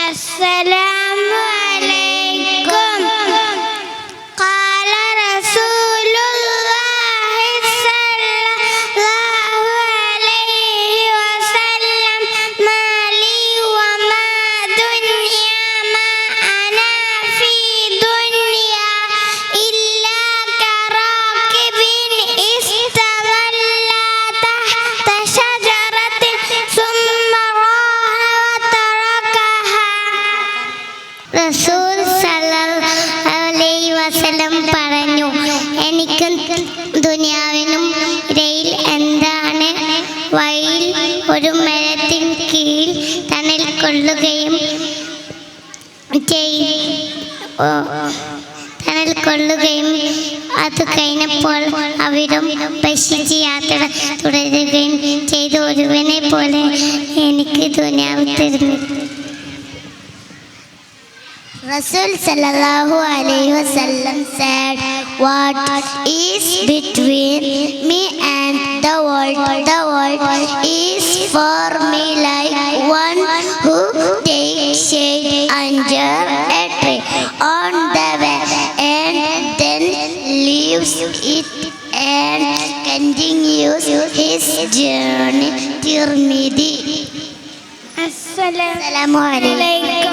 Assalamu alaikum. Qala Rasulullah sallallahu alaihi wasallam, mali wa ma dunya ma ana fi dunya illa karakibin istadalla tahta shajaratin summa raha wa tarakaha. റസൂൽ സല്ലല്ലാഹു അലൈഹി വസല്ലം പറഞ്ഞു, എനിക്ക് ദുനിയാവിനും ഇടയിൽ എന്താണ്? വഴിയിൽ ഒരു മരത്തിന് കീഴിൽ തണൽ കൊള്ളുകയും അത് കഴിഞ്ഞപ്പോൾ അവിടം ഭക്ഷിച്ച് യാത്ര തുടരുകയും ചെയ്ത ഒരുവനെ പോലെ എനിക്ക് ദുനിയാവ് തരുന്നു. Rasul sallallahu alaihi wasallam said, what is between me and the world is for me like one who takes shade under a tree on the way and then leaves it and continues his journey. Tirmidhi. Assalamu alaikum.